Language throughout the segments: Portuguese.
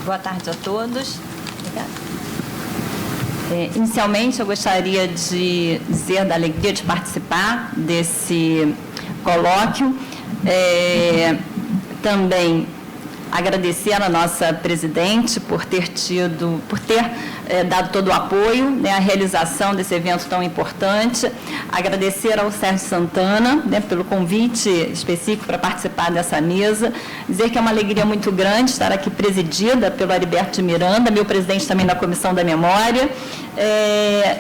Boa tarde a todos. Obrigada. Inicialmente, eu gostaria de dizer da alegria de participar desse colóquio. Também agradecer à nossa presidente por ter dado todo o apoio, né, à realização desse evento tão importante. Agradecer ao Sérgio Santana, né, pelo convite específico para participar dessa mesa. Dizer que é uma alegria muito grande estar aqui presidida pelo Heriberto de Miranda, meu presidente também da Comissão da Memória.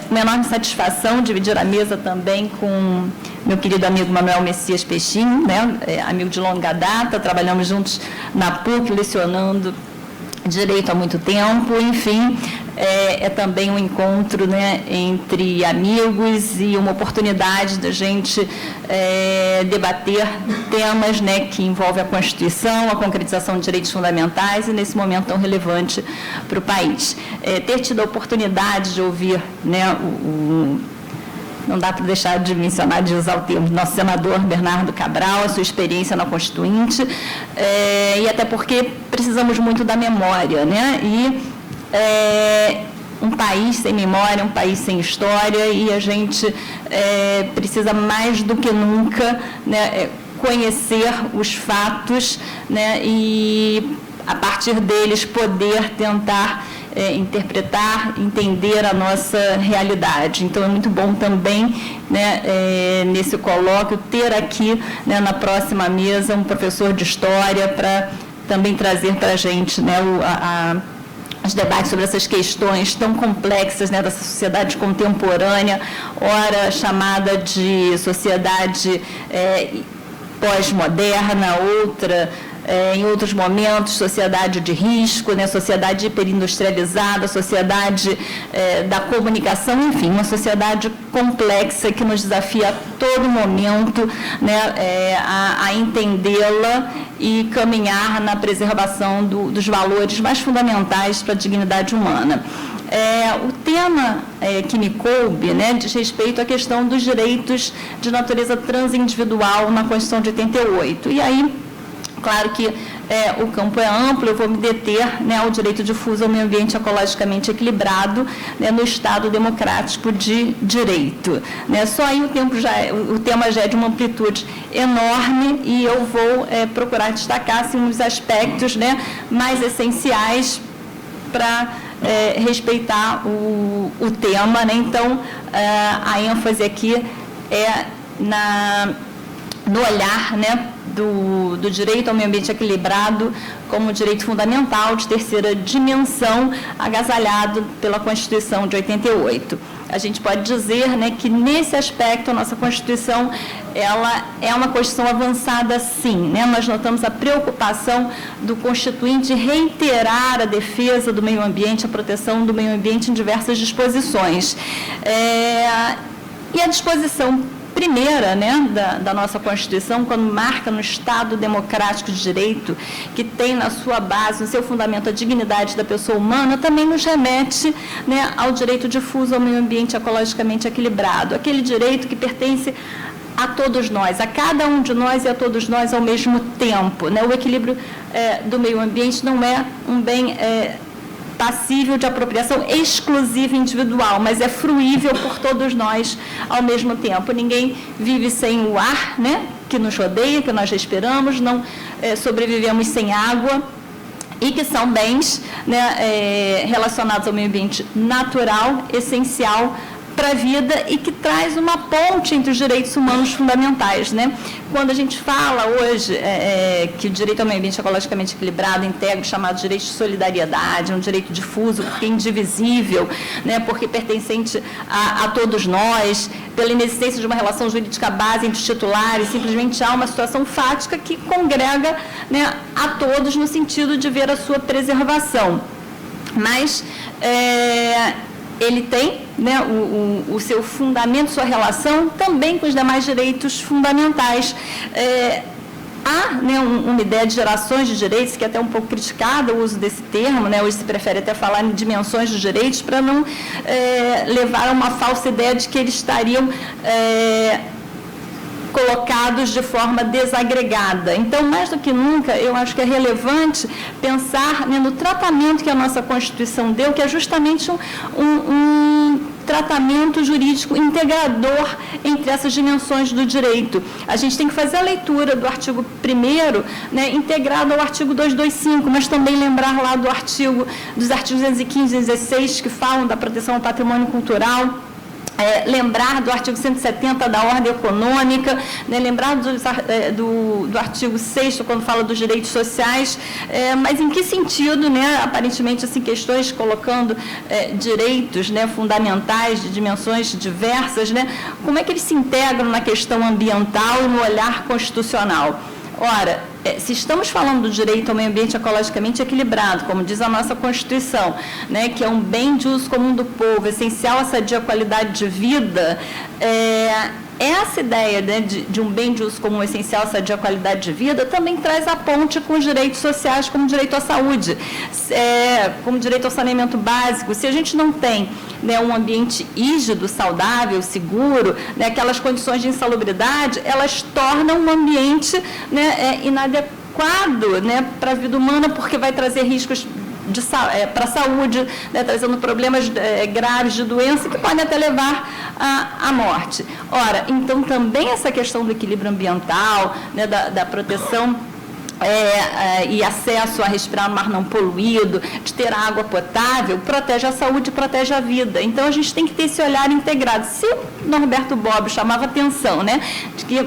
Uma enorme satisfação dividir a mesa também com meu querido amigo Manuel Messias Peixinho, né, amigo de longa data, trabalhamos juntos na PUC, lecionando Direito há muito tempo, enfim, é também um encontro, né, entre amigos e uma oportunidade da gente debater temas, né, que envolvem a Constituição, a concretização de direitos fundamentais e nesse momento tão relevante para o país. Ter tido a oportunidade de ouvir, né, não dá para deixar de mencionar, de usar o termo do nosso senador Bernardo Cabral, a sua experiência na Constituinte, e até porque precisamos muito da memória, né? E um país sem memória, um país sem história, e a gente precisa mais do que nunca, né, conhecer os fatos, né, e a partir deles poder tentar interpretar, entender a nossa realidade. Então, é muito bom também, né, nesse colóquio, ter aqui, né, na próxima mesa um professor de História para também trazer para a gente, né, os debates sobre essas questões tão complexas, né, dessa sociedade contemporânea, ora chamada de sociedade pós-moderna, outra em outros momentos, sociedade de risco, né, sociedade hiperindustrializada, sociedade da comunicação, enfim, uma sociedade complexa que nos desafia a todo momento, né, a entendê-la e caminhar na preservação dos valores mais fundamentais para a dignidade humana. O tema que me coube, né, diz respeito à questão dos direitos de natureza transindividual na Constituição de 88. E aí, claro que o campo é amplo, eu vou me deter, né, ao direito difuso ao meio ambiente ecologicamente equilibrado, né, no Estado democrático de direito. Né? Só aí o tema já é de uma amplitude enorme e eu vou procurar destacar assim, uns aspectos, né, mais essenciais para respeitar o tema. Né? Então, a ênfase aqui é no olhar, né, do direito ao meio ambiente equilibrado como direito fundamental de terceira dimensão, agasalhado pela Constituição de 88. A gente pode dizer, né, que, nesse aspecto, a nossa Constituição ela é uma Constituição avançada, sim. Né? Nós notamos a preocupação do Constituinte de reiterar a defesa do meio ambiente, a proteção do meio ambiente em diversas disposições. E a disposição primeira, né, da nossa Constituição, quando marca no Estado democrático de direito, que tem na sua base, no seu fundamento, a dignidade da pessoa humana, também nos remete, né, ao direito difuso ao meio ambiente ecologicamente equilibrado, aquele direito que pertence a todos nós, a cada um de nós e a todos nós ao mesmo tempo. Né? O equilíbrio do meio ambiente não é um bem passível de apropriação exclusiva individual, mas é fruível por todos nós ao mesmo tempo. Ninguém vive sem o ar, né, que nos rodeia, que nós respiramos, não sobrevivemos sem água, e que são bens, né, relacionados ao meio ambiente natural, essencial para a vida e que traz uma ponte entre os direitos humanos fundamentais. Né? Quando a gente fala hoje que o direito ao meio ambiente ecologicamente equilibrado integra o chamado direito de solidariedade, um direito difuso, porque é indivisível, né, porque pertencente a todos nós, pela inexistência de uma relação jurídica base entre os titulares, simplesmente há uma situação fática que congrega, né, a todos no sentido de ver a sua preservação. Mas ele tem, né, o seu fundamento, sua relação também com os demais direitos fundamentais. Há, né, uma ideia de gerações de direitos, que é até um pouco criticada o uso desse termo, né, hoje se prefere até falar em dimensões dos direitos, para não levar a uma falsa ideia de que eles estariam colocados de forma desagregada. Então, mais do que nunca, eu acho que é relevante pensar, né, no tratamento que a nossa Constituição deu, que é justamente um tratamento jurídico integrador entre essas dimensões do direito. A gente tem que fazer a leitura do artigo 1º, né, integrado ao artigo 225, mas também lembrar lá dos artigos 215 e 16, que falam da proteção ao patrimônio cultural. Lembrar do artigo 170 da ordem econômica, né, lembrar do artigo 6º, quando fala dos direitos sociais, mas em que sentido, né, aparentemente, assim, questões colocando direitos, né, fundamentais de dimensões diversas, né, como é que eles se integram na questão ambiental e no olhar constitucional? Ora, se estamos falando do direito ao meio ambiente ecologicamente equilibrado, como diz a nossa Constituição, né, que é um bem de uso comum do povo, essencial à sadia qualidade de vida, essa ideia, né, de um bem de uso comum essencial à sadia qualidade de vida também traz a ponte com os direitos sociais, como direito à saúde, como direito ao saneamento básico. Se a gente não tem, né, um ambiente rígido, saudável, seguro, né, aquelas condições de insalubridade, elas tornam um ambiente, né, inadequado, né, para a vida humana, porque vai trazer riscos para a saúde, né, trazendo problemas graves de doença que podem até levar à morte. Ora, então também essa questão do equilíbrio ambiental, né, da proteção e acesso a respirar um ar não poluído, de ter água potável, protege a saúde e protege a vida. Então, a gente tem que ter esse olhar integrado. Se Norberto Bobbio chamava atenção, né, de que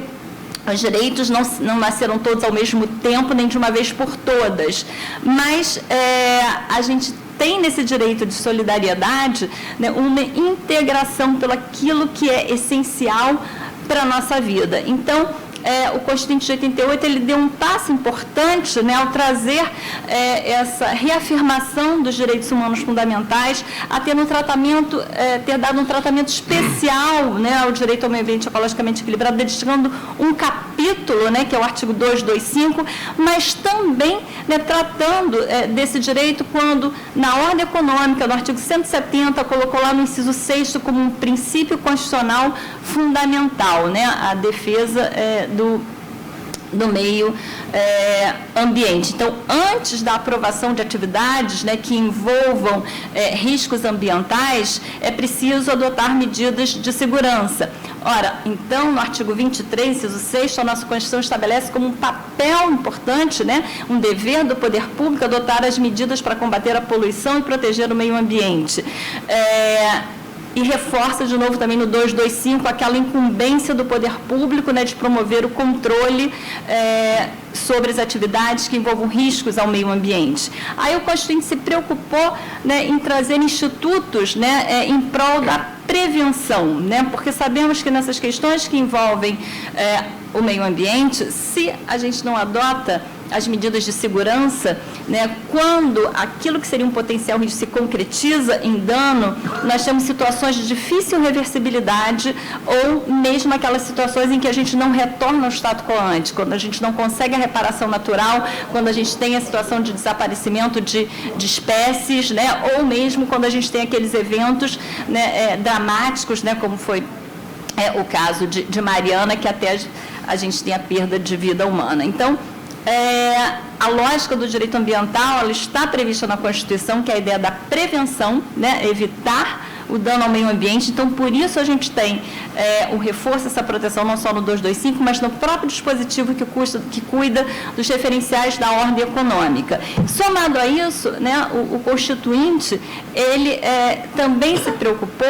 os direitos não nasceram todos ao mesmo tempo, nem de uma vez por todas, mas a gente tem nesse direito de solidariedade, né, uma integração pelo aquilo que é essencial para a nossa vida. Então, o Constituinte de 88, ele deu um passo importante, né, ao trazer essa reafirmação dos direitos humanos fundamentais, a ter dado um tratamento especial, né, ao direito ao meio ambiente ecologicamente equilibrado, dedicando um capítulo, né, que é o artigo 225, mas também, né, tratando desse direito quando, na ordem econômica, no artigo 170, colocou lá no inciso 6º como um princípio constitucional fundamental, né, a defesa do meio ambiente. Então, antes da aprovação de atividades, né, que envolvam riscos ambientais, é preciso adotar medidas de segurança. Ora, então, no artigo 23, inciso 6º, a nossa Constituição estabelece como um papel importante, né, um dever do poder público adotar as medidas para combater a poluição e proteger o meio ambiente. E reforça de novo também no 225 aquela incumbência do poder público, né, de promover o controle sobre as atividades que envolvam riscos ao meio ambiente. Aí o Constituinte se preocupou, né, em trazer institutos, né, em prol da prevenção, né, porque sabemos que nessas questões que envolvem o meio ambiente, se a gente não adota as medidas de segurança, né, quando aquilo que seria um potencial risco se concretiza em dano, nós temos situações de difícil reversibilidade ou mesmo aquelas situações em que a gente não retorna ao status quo ante, quando a gente não consegue a reparação natural, quando a gente tem a situação de desaparecimento de espécies, né, ou mesmo quando a gente tem aqueles eventos, né, dramáticos, né, como foi o caso de Mariana, que até a gente tem a perda de vida humana. Então, a lógica do direito ambiental, ela está prevista na Constituição, que é a ideia da prevenção, né, evitar o dano ao meio ambiente. Então, por isso a gente tem o reforço dessa proteção não só no 225, mas no próprio dispositivo que cuida dos referenciais da ordem econômica. Somado a isso, né, o Constituinte, ele também se preocupou,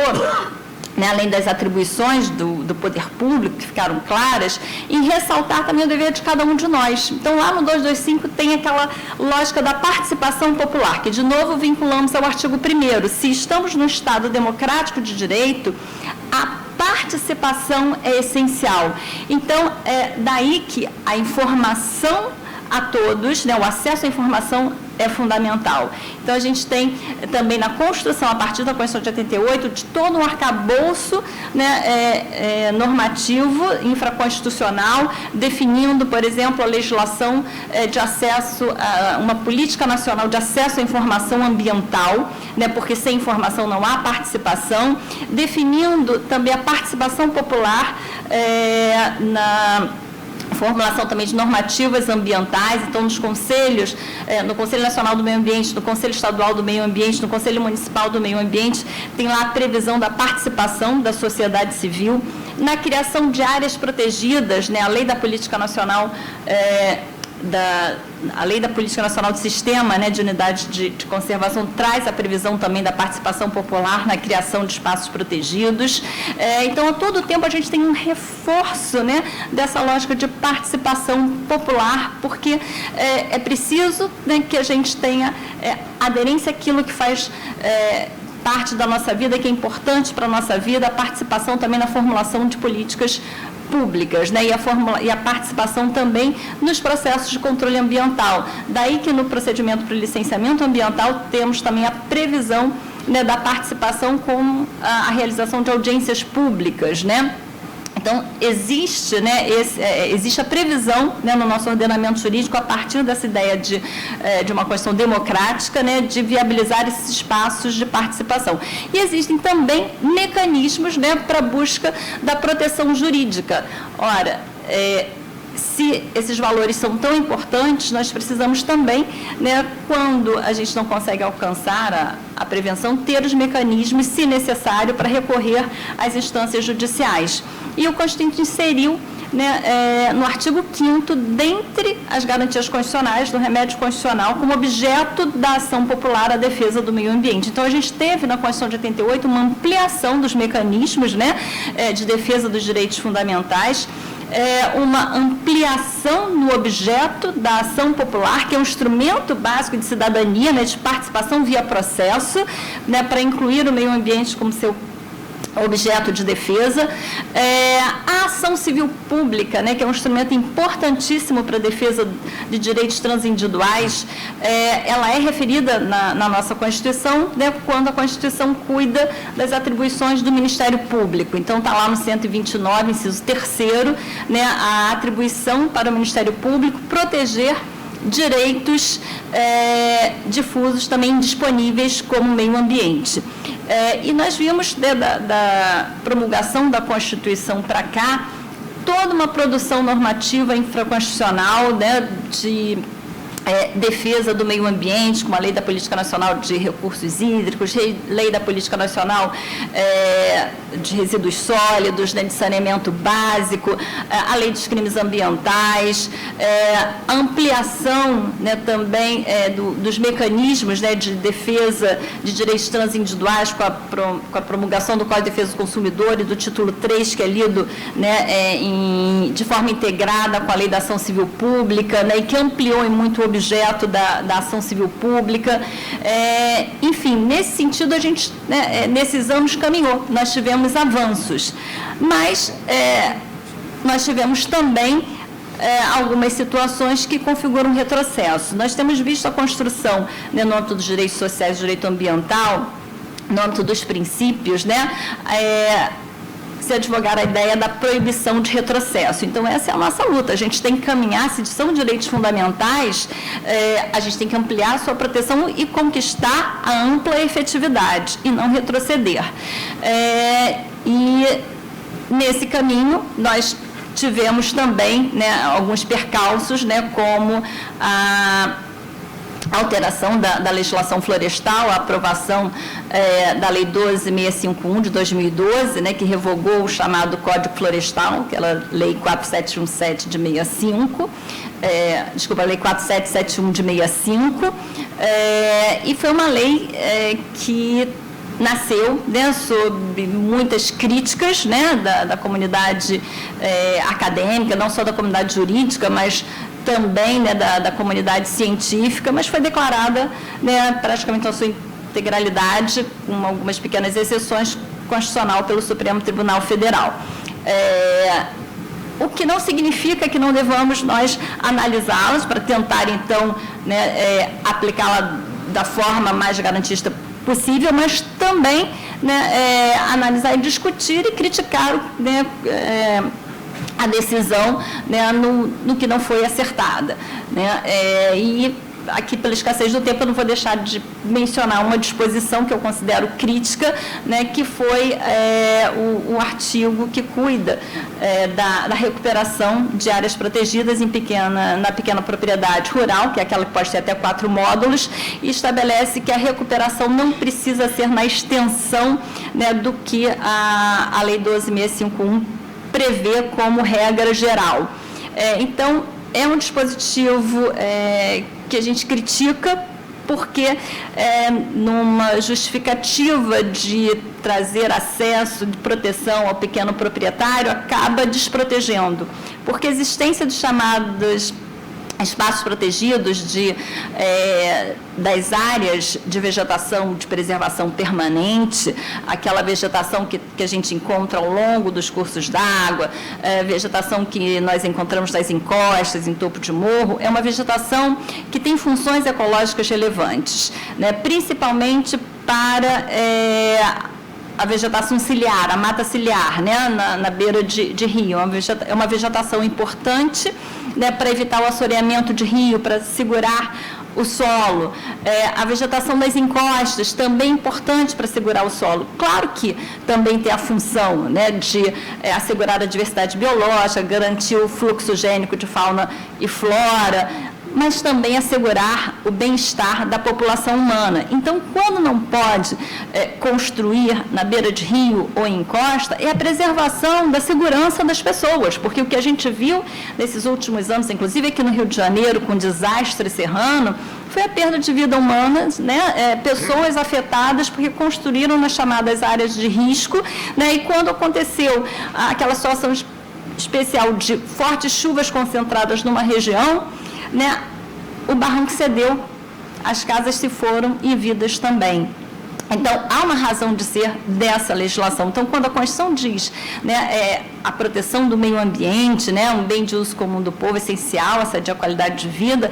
né, além das atribuições do poder público, que ficaram claras, em ressaltar também o dever de cada um de nós. Então, lá no 225 tem aquela lógica da participação popular, que, de novo, vinculamos ao artigo 1º. Se estamos num Estado democrático de direito, a participação é essencial. Então, daí que a informação a todos, né, o acesso à informação é fundamental. Então, a gente tem também na Constituição, a partir da Constituição de 88, de todo um arcabouço, né, normativo, infraconstitucional, definindo, por exemplo, a legislação de acesso a uma política nacional de acesso à informação ambiental, né, porque sem informação não há participação, definindo também a participação popular na formulação também de normativas ambientais. Então, nos conselhos, no Conselho Nacional do Meio Ambiente, no Conselho Estadual do Meio Ambiente, no Conselho Municipal do Meio Ambiente, tem lá a previsão da participação da sociedade civil, na criação de áreas protegidas, né, a Lei da Política Nacional a Lei da Política Nacional de Sistema, né, de Unidade de Conservação, traz a previsão também da participação popular na criação de espaços protegidos. Então, a todo tempo, a gente tem um reforço, né, dessa lógica de participação popular, porque é preciso, né, que a gente tenha aderência àquilo que faz parte da nossa vida, que é importante para a nossa vida, a participação também na formulação de políticas públicas, né, e a participação também nos processos de controle ambiental. Daí que no procedimento para o licenciamento ambiental temos também a previsão, né, da participação com a realização de audiências públicas, né. Então, existe, né, existe a previsão, né, no nosso ordenamento jurídico, a partir dessa ideia de uma Constituição democrática, né, de viabilizar esses espaços de participação. E existem também mecanismos, né, para a busca da proteção jurídica. Ora, se esses valores são tão importantes, nós precisamos também, né, quando a gente não consegue alcançar a prevenção, ter os mecanismos, se necessário, para recorrer às instâncias judiciais. E o Constituinte inseriu, né, no artigo 5º, dentre as garantias constitucionais, do remédio constitucional, como objeto da ação popular à defesa do meio ambiente. Então, a gente teve, na Constituição de 88, uma ampliação dos mecanismos, né, de defesa dos direitos fundamentais, uma ampliação no objeto da ação popular, que é um instrumento básico de cidadania, né, de participação via processo, né, para incluir o meio ambiente como seu objeto de defesa, a ação civil pública, né, que é um instrumento importantíssimo para a defesa de direitos transindividuais, ela é referida na nossa Constituição, né, quando a Constituição cuida das atribuições do Ministério Público. Então, está lá no 129, inciso 3º, né, a atribuição para o Ministério Público proteger direitos difusos também disponíveis como meio ambiente. E nós vimos, né, da promulgação da Constituição para cá, toda uma produção normativa infraconstitucional, né, de defesa do meio ambiente, como a Lei da Política Nacional de Recursos Hídricos, Lei da Política Nacional de Resíduos Sólidos, né, de saneamento básico, a Lei dos Crimes Ambientais, a ampliação, né, também dos mecanismos, né, de defesa de direitos transindividuais com a promulgação do Código de Defesa do Consumidor e do título 3, que é lido, né, de forma integrada com a Lei da Ação Civil Pública, né, e que ampliou em muito o objeto da ação civil pública. Enfim, nesse sentido, a gente, né, nesses anos caminhou, nós tivemos avanços, mas nós tivemos também algumas situações que configuram um retrocesso. Nós temos visto a construção, né, no âmbito dos direitos sociais e direito ambiental, no âmbito dos princípios, né, se advogar a ideia da proibição de retrocesso. Então, essa é a nossa luta. A gente tem que caminhar, se são direitos fundamentais, a gente tem que ampliar a sua proteção e conquistar a ampla efetividade, e não retroceder. E, nesse caminho, nós tivemos também, né, alguns percalços, né, como a alteração da legislação florestal, a aprovação da Lei 12.651 de 2012, né, que revogou o chamado Código Florestal, aquela Lei 4717 de 65, desculpa, a Lei 4771 de 65, e foi uma lei que nasceu, né, sob muitas críticas, né, da comunidade acadêmica, não só da comunidade jurídica, mas também, né, da comunidade científica, mas foi declarada, né, praticamente na sua integralidade, com algumas pequenas exceções, constitucional pelo Supremo Tribunal Federal. O que não significa que não devamos nós analisá-las para tentar, então, né, aplicá-la da forma mais garantista possível, mas também, né, analisar e discutir e criticar, né, a decisão, né, no que não foi acertada, né, e aqui pela escassez do tempo eu não vou deixar de mencionar uma disposição que eu considero crítica, né, que foi o artigo que cuida da recuperação de áreas protegidas na pequena propriedade rural, que é aquela que pode ter até 4 módulos, e estabelece que a recuperação não precisa ser na extensão, né, do que a Lei 12.651 prevê como regra geral. Então, é um dispositivo que a gente critica, porque numa justificativa de trazer acesso de proteção ao pequeno proprietário, acaba desprotegendo, porque a existência de chamados espaços protegidos das áreas de vegetação de preservação permanente, aquela vegetação que a gente encontra ao longo dos cursos d'água, vegetação que nós encontramos nas encostas, em topo de morro, é uma vegetação que tem funções ecológicas relevantes, né, principalmente para a vegetação ciliar, a mata ciliar, né, na beira de rio. É uma vegetação importante, né, para evitar o assoreamento de rio, para segurar o solo. A vegetação das encostas também é importante para segurar o solo. Claro que também tem a função, né, de assegurar a diversidade biológica, garantir o fluxo gênico de fauna e flora, mas também assegurar o bem-estar da população humana. Então, quando não pode construir na beira de rio ou em encosta, é a preservação da segurança das pessoas, porque o que a gente viu nesses últimos anos, inclusive aqui no Rio de Janeiro, com o desastre serrano, foi a perda de vida humana, né, pessoas afetadas porque construíram nas chamadas áreas de risco, né, e quando aconteceu aquela situação especial de fortes chuvas concentradas numa região, né, o barranco cedeu, as casas se foram e vidas também. Então, há uma razão de ser dessa legislação. Então, quando a Constituição diz, né, a proteção do meio ambiente, né, um bem de uso comum do povo essencial, essa de qualidade de vida,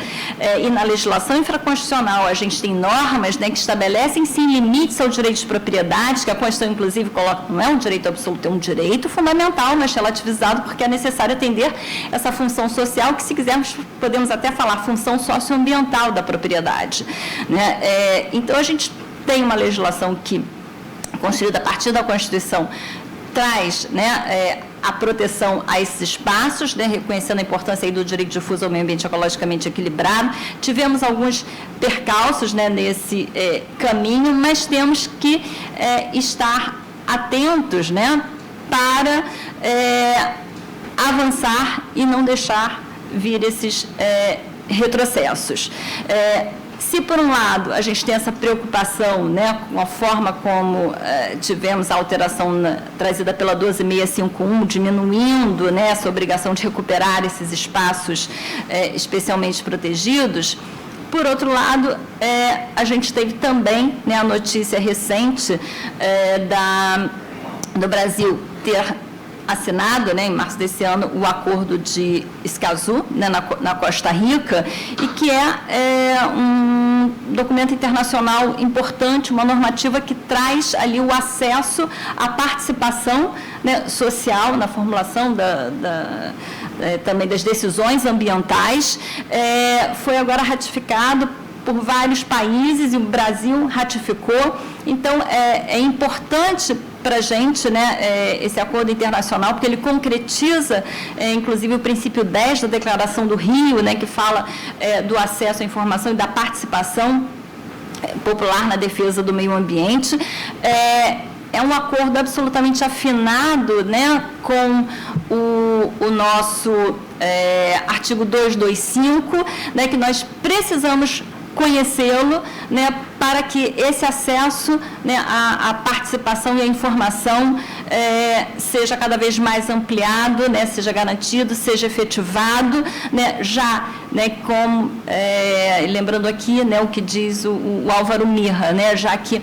e na legislação infraconstitucional a gente tem normas, né, que estabelecem, sim, limites ao direito de propriedade, que a Constituição, inclusive, coloca, não é um direito absoluto, é um direito fundamental, mas relativizado, porque é necessário atender essa função social, que, se quisermos, podemos até falar função socioambiental da propriedade, né? Então, a gente tem uma legislação que, construída a partir da Constituição, traz, né, a proteção a esses espaços, né, reconhecendo a importância aí do direito difuso ao meio ambiente ecologicamente equilibrado. Tivemos alguns percalços, né, nesse caminho, mas temos que estar atentos, né, para avançar e não deixar vir esses retrocessos. Se, por um lado, a gente tem essa preocupação, né, com a forma como tivemos a alteração trazida pela 12.651, diminuindo, né, essa obrigação de recuperar esses espaços especialmente protegidos, por outro lado, a gente teve também, né, a notícia recente do Brasil ter assinado, né, em março desse ano, o acordo de Escazú, né, na Costa Rica, e que é um documento internacional importante, uma normativa que traz ali o acesso à participação, né, social na formulação também das decisões ambientais. Foi agora ratificado por vários países e o Brasil ratificou. Então, é importante para a gente, né, esse acordo internacional, porque ele concretiza, inclusive, o princípio 10 da Declaração do Rio, né, que fala do acesso à informação e da participação popular na defesa do meio ambiente. É um acordo absolutamente afinado, né, com o nosso artigo 225, né, que nós precisamos conhecê-lo, né, para que esse acesso, né, à participação e à informação seja cada vez mais ampliado, né, seja garantido, seja efetivado, né, já, né, como, lembrando aqui, né, o que diz o Álvaro Mirra, né, já que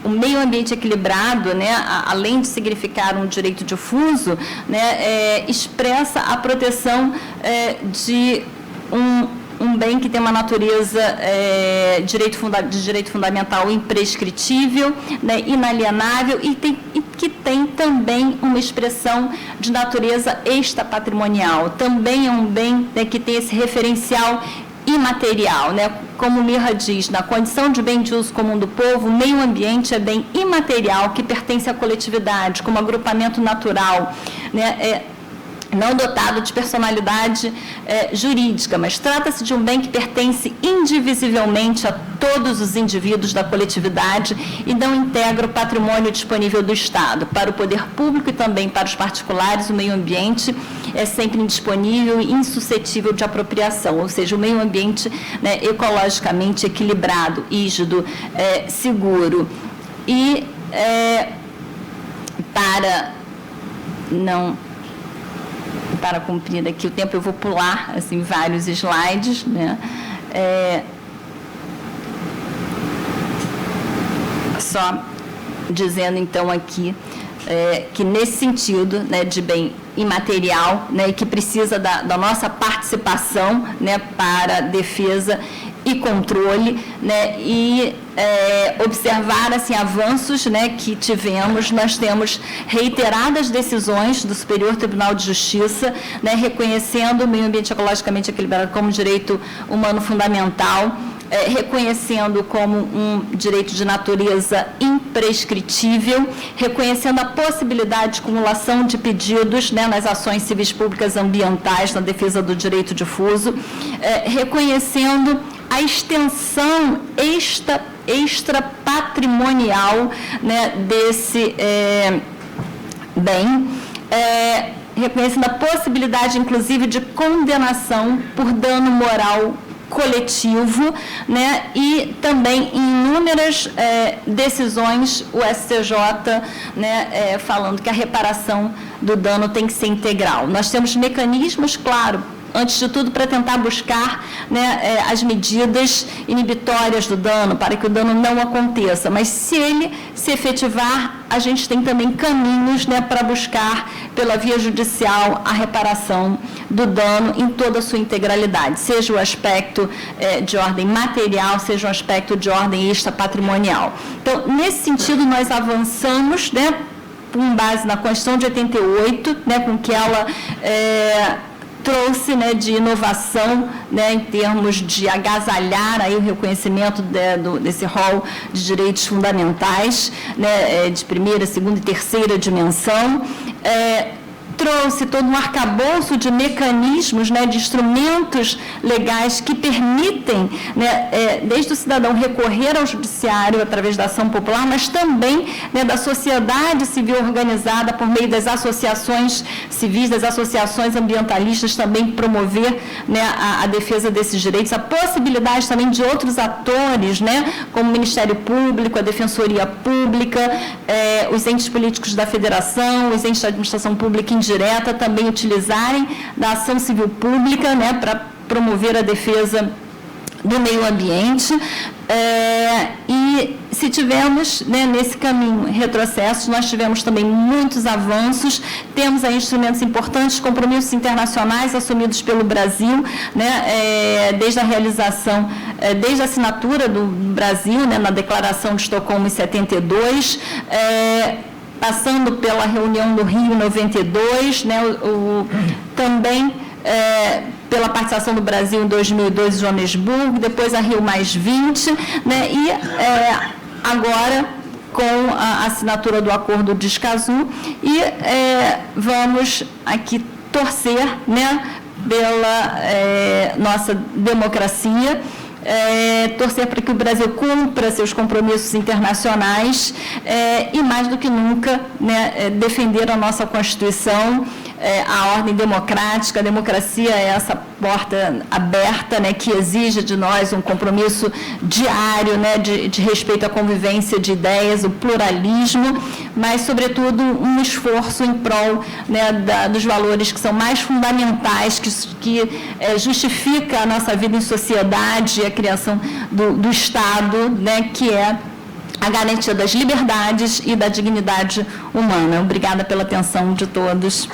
o meio ambiente equilibrado, né, além de significar um direito difuso, né, expressa a proteção de um bem que tem uma natureza de direito fundamental imprescritível, né, inalienável e que tem também uma expressão de natureza extrapatrimonial. Também é um bem, né, que tem esse referencial imaterial, né? Como Mirra diz, na condição de bem de uso comum do povo, o meio ambiente é bem imaterial que pertence à coletividade, como agrupamento natural, né? Não dotado de personalidade jurídica, mas trata-se de um bem que pertence indivisivelmente a todos os indivíduos da coletividade e não integra o patrimônio disponível do Estado. Para o poder público e também para os particulares, o meio ambiente é sempre indisponível e insuscetível de apropriação, ou seja, o meio ambiente, né, ecologicamente equilibrado, rígido, seguro. E para cumprir aqui o tempo, eu vou pular assim, vários slides, né? Só dizendo, então, aqui que nesse sentido, né, de bem imaterial, né, e que precisa da nossa participação, né, para defesa e controle, né, e observar assim, avanços, né, que tivemos. Nós temos reiteradas decisões do Superior Tribunal de Justiça, né, reconhecendo o meio ambiente ecologicamente equilibrado como direito humano fundamental, reconhecendo como um direito de natureza imprescritível, reconhecendo a possibilidade de acumulação de pedidos, né, nas ações civis públicas ambientais na defesa do direito difuso, reconhecendo a extensão extrapatrimonial, né, desse bem, reconhecendo a possibilidade, inclusive, de condenação por dano moral coletivo, né, e também em inúmeras decisões o STJ, né, falando que a reparação do dano tem que ser integral. Nós temos mecanismos, claro, antes de tudo, para tentar buscar, né, as medidas inibitórias do dano, para que o dano não aconteça. Mas, se ele se efetivar, a gente tem também caminhos, né, para buscar, pela via judicial, a reparação do dano em toda a sua integralidade, seja o aspecto de ordem material, seja o aspecto de ordem extrapatrimonial. Então, nesse sentido, nós avançamos, né, com base na Constituição de 88, né, com que ela trouxe, né, de inovação, né, em termos de agasalhar aí o reconhecimento desse rol de direitos fundamentais, né, de primeira, segunda e terceira dimensão, trouxe todo um arcabouço de mecanismos, né, de instrumentos legais que permitem, né, desde o cidadão recorrer ao judiciário através da ação popular, mas também, né, da sociedade civil organizada por meio das associações civis, das associações ambientalistas, também promover, né, a defesa desses direitos, a possibilidade também de outros atores, né, como o Ministério Público, a Defensoria Pública, os entes políticos da Federação, os entes da administração pública indireta também utilizarem da ação civil pública, né, para promover a defesa do meio ambiente. E se tivemos, né, nesse caminho retrocessos, nós tivemos também muitos avanços, temos aí instrumentos importantes, compromissos internacionais assumidos pelo Brasil, né, desde a realização, desde a assinatura do Brasil, né, na Declaração de Estocolmo em 72, passando pela reunião do Rio em 92, né, também pela participação do Brasil em 2002 em Joanesburgo, depois a Rio +20, né, e agora com a assinatura do Acordo de Escazú, e vamos aqui torcer, né, pela nossa democracia, torcer para que o Brasil cumpra seus compromissos internacionais e, mais do que nunca, né, defender a nossa Constituição, a ordem democrática. A democracia é essa porta aberta, né, que exige de nós um compromisso diário, né, de respeito à convivência de ideias, o pluralismo, mas, sobretudo, um esforço em prol, né, dos valores que são mais fundamentais, que justifica a nossa vida em sociedade, a criação do Estado, né, que é a garantia das liberdades e da dignidade humana. Obrigada pela atenção de todos.